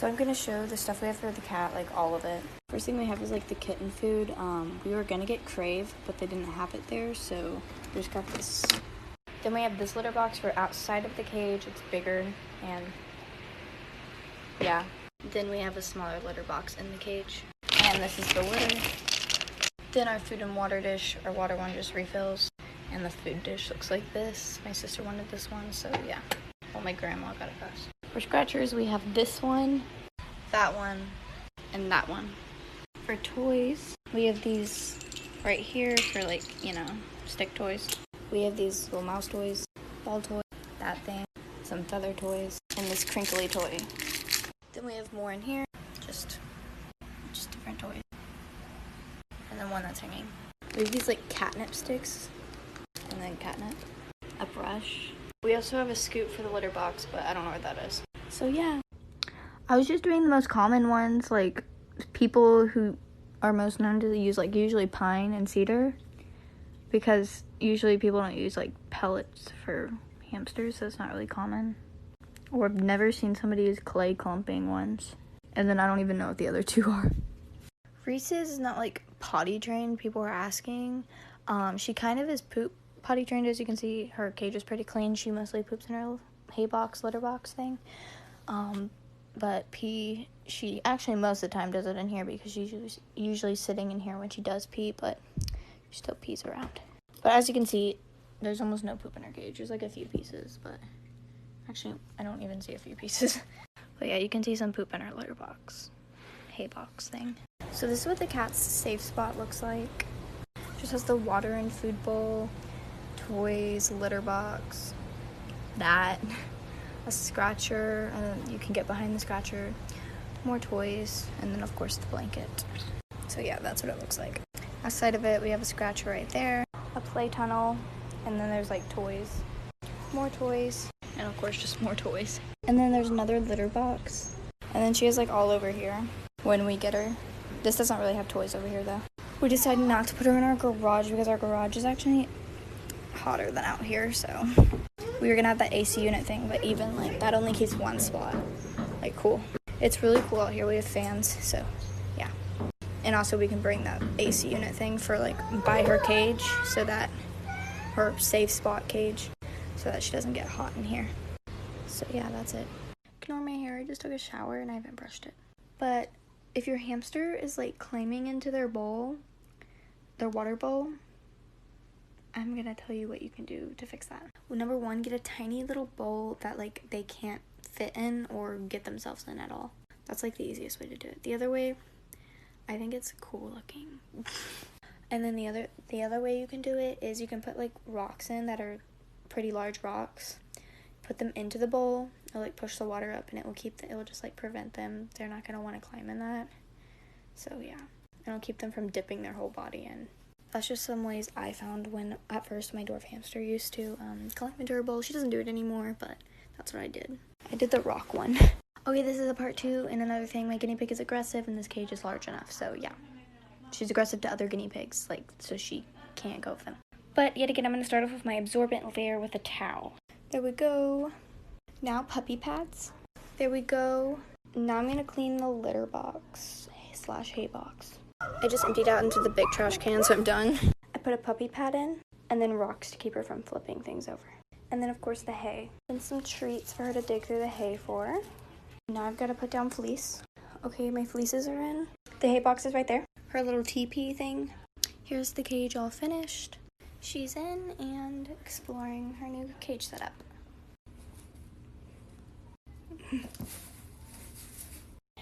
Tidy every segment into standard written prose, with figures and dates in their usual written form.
So I'm gonna show the stuff we have for the cat, like all of it. First thing we have is like the kitten food. We were gonna get Crave, but they didn't have it there, so we just got this. Then we have this litter box for outside of the cage. It's bigger, and yeah. Then we have a smaller litter box in the cage. And this is the litter. Then our food and water dish, our water one just refills. And the food dish looks like this. My sister wanted this one, so yeah. Well, my grandma got it first. For scratchers, we have this one, that one, and that one. For toys, we have these right here for like, you know, stick toys. We have these little mouse toys, ball toy, that thing, some feather toys, and this crinkly toy. Then we have more in here, just different toys. And then one that's hanging. We have these like catnip sticks, and then catnip, a brush. We also have a scoop for the litter box, but I don't know what that is. So yeah. I was just doing the most common ones, like people who are most known to use like usually pine and cedar, because usually people don't use like pellets for hamsters, so it's not really common. Or I've never seen somebody use clay clumping ones. And then I don't even know what the other two are. Reese's is not like potty trained, people are asking. She kind of is potty trained, as you can see. Her cage is pretty clean. She mostly poops in her hay box, litter box thing. But pee, she actually most of the time does it in here because she's usually sitting in here when she does pee, but she still pees around. But as you can see, there's almost no poop in her cage. There's like a few pieces, but actually I don't even see a few pieces. But yeah, you can see some poop in her litter box, hay box thing. So this is what the cat's safe spot looks like. Just has the water and food bowl, toys, litter box, that, a scratcher, and you can get behind the scratcher, more toys, and then of course the blanket. So yeah, that's what it looks like. Outside of it, we have a scratcher right there, a play tunnel, and then there's like toys, more toys, and of course just more toys. And then there's another litter box, and then she has like all over here when we get her. This doesn't really have toys over here though. We decided not to put her in our garage because our garage is actually hotter than out here, so we were gonna have that AC unit thing, but even like that only keeps one spot. Like cool. It's really cool out here. We have fans, so yeah. And also we can bring that AC unit thing for like by her cage, so that her safe spot cage, so that she doesn't get hot in here. So yeah, that's it. Ignore my hair, I just took a shower and I haven't brushed it. But if your hamster is like climbing into their bowl, their water bowl, I'm gonna tell you what you can do to fix that. Well, number one, get a tiny little bowl that like they can't fit in or get themselves in at all. That's like the easiest way to do it. The other way, I think it's cool looking. And then the other way you can do it is you can put like rocks in that are pretty large rocks. Put them into the bowl. It'll like push the water up and it will just like prevent them. They're not gonna want to climb in that. So yeah, it'll keep them from dipping their whole body in. That's just some ways I found when at first my dwarf hamster used to climb into her bowl. She doesn't do it anymore, but that's what I did. I did the rock one. Okay, this is a part 2, and another thing, my guinea pig is aggressive and this cage is large enough, so yeah. She's aggressive to other guinea pigs, like, so she can't go with them. But yet again, I'm gonna start off with my absorbent layer with a towel. There we go. Now puppy pads. There we go. Now I'm gonna clean the litter box / hay box. I just emptied out into the big trash can, so I'm done. I put a puppy pad in, and then rocks to keep her from flipping things over. And then of course the hay. And some treats for her to dig through the hay for. Now I've got to put down fleece. Okay, my fleeces are in. The hay box is right there. Her little teepee thing. Here's the cage all finished. She's in and exploring her new cage setup.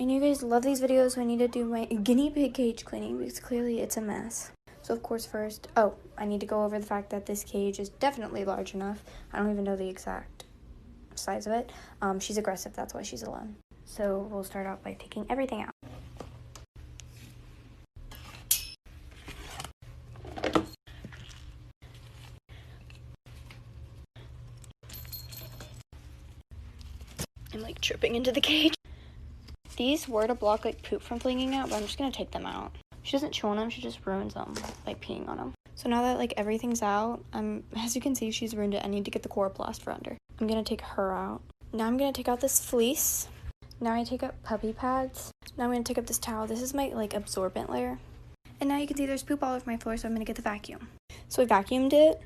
And you guys love these videos, so I need to do my guinea pig cage cleaning because clearly it's a mess. So of course first, I need to go over the fact that this cage is definitely large enough. I don't even know the exact size of it. She's aggressive, that's why she's alone. So we'll start out by taking everything out. I'm like tripping into the cage. These were to block like poop from flinging out, but I'm just gonna take them out. She doesn't chew on them, she just ruins them, like peeing on them. So now that like everything's out, as you can see, she's ruined it. I need to get the chloroplast for under. I'm gonna take her out. Now I'm gonna take out this fleece. Now I take up puppy pads. Now I'm going to take up this towel. This is my like absorbent layer. And now you can see there's poop all over my floor, so I'm going to get the vacuum. So I vacuumed it.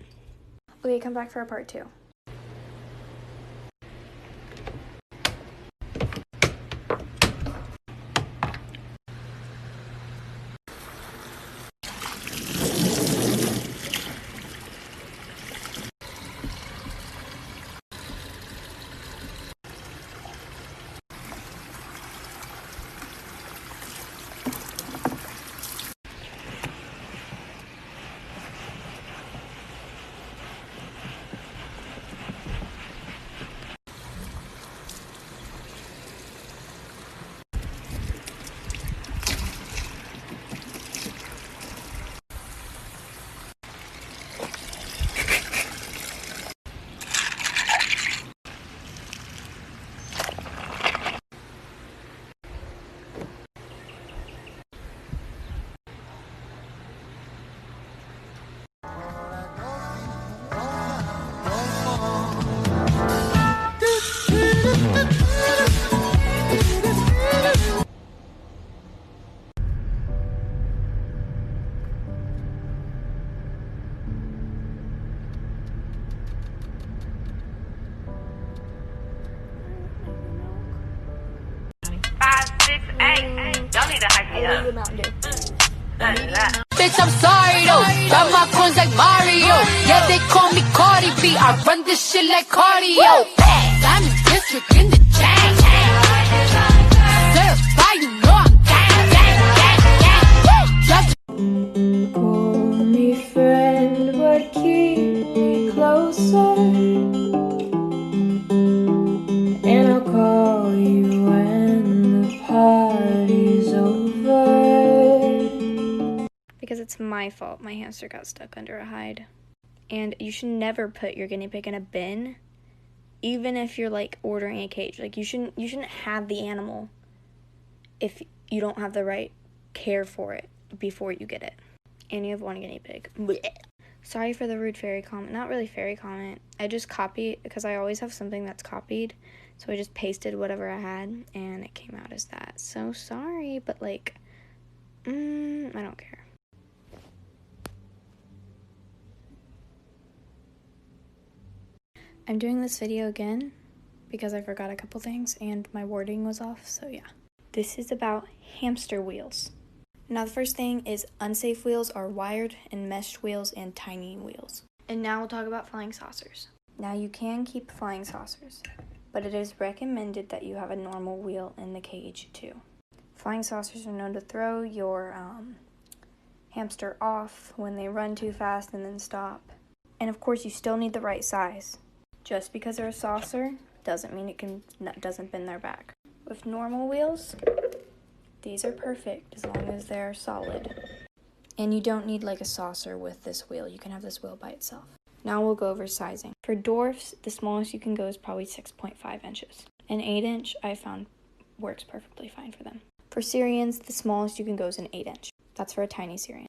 Okay, come back for a part 2. Y'all need to hype me up. Bitch, I'm sorry though. Got my coins like Mario. Yeah, they call me Cardi B. I run this shit like cardio. I'm in district in the chain. Certified, you know I'm gang. Call me friend, but keep me closer. And I'll call you when the party's over. Because it's my fault my hamster got stuck under a hide. And you should never put your guinea pig in a bin, even if you're like ordering a cage. Like you shouldn't have the animal if you don't have the right care for it before you get it. And you have one guinea pig. Blech. Sorry for the rude fairy comment. Not really fairy comment. I just copied, because I always have something that's copied. So I just pasted whatever I had and it came out as that. So sorry, but like, I don't care. I'm doing this video again because I forgot a couple things and my wording was off, so yeah. This is about hamster wheels. Now the first thing is unsafe wheels are wired and meshed wheels and tiny wheels. And now we'll talk about flying saucers. Now you can keep flying saucers, but it is recommended that you have a normal wheel in the cage too. Flying saucers are known to throw your hamster off when they run too fast and then stop. And of course you still need the right size. Just because they're a saucer doesn't mean it doesn't bend their back. With normal wheels, these are perfect as long as they're solid. And you don't need like a saucer with this wheel. You can have this wheel by itself. Now we'll go over sizing. For dwarfs, the smallest you can go is probably 6.5 inches. An 8-inch I found works perfectly fine for them. For Syrians, the smallest you can go is an 8-inch. That's for a tiny Syrian.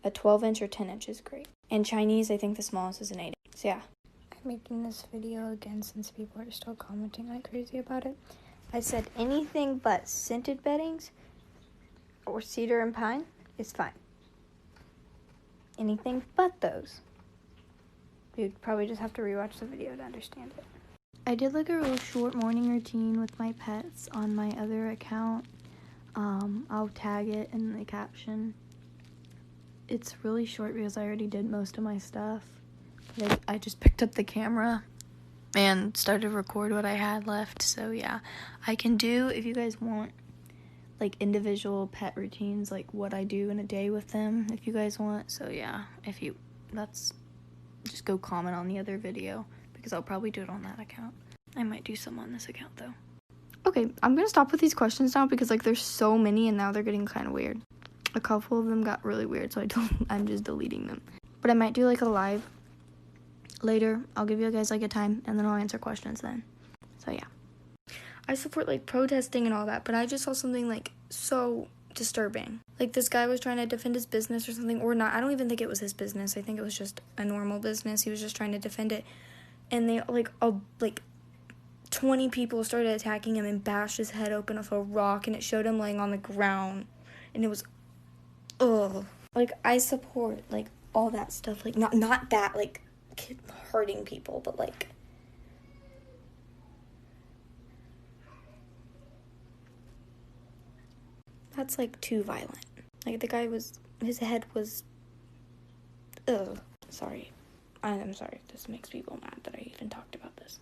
A 12-inch or 10-inch is great. And Chinese, I think the smallest is an 8-inch. So yeah. I'm making this video again since people are still commenting like crazy about it. I said anything but scented beddings or cedar and pine is fine. Anything but those. You'd probably just have to rewatch the video to understand it. I did like a real short morning routine with my pets on my other account. I'll tag it in the caption. It's really short because I already did most of my stuff. I just picked up the camera and started to record what I had left. So yeah, I can do, if you guys want, like individual pet routines, like what I do in a day with them, if you guys want. So yeah, just go comment on the other video because I'll probably do it on that account. I might do some on this account though. Okay, I'm gonna stop with these questions now because like there's so many and now they're getting kind of weird. A couple of them got really weird, so I'm just deleting them. But I might do like a live later. I'll give you guys like a time and then I'll answer questions then. So yeah. I support like protesting and all that, but I just saw something like so disturbing. Like this guy was trying to defend his business or something, or not. I don't even think it was his business. I think it was just a normal business. He was just trying to defend it. And they like 20 people started attacking him and bashed his head open with a rock, and it showed him laying on the ground, and it was, ugh. Like, I support, like, all that stuff, like, not that, like, hurting people, but, like, that's, like, too violent. Like, the guy was, his head was, ugh. Sorry. I'm sorry if this makes people mad that I even talked about this.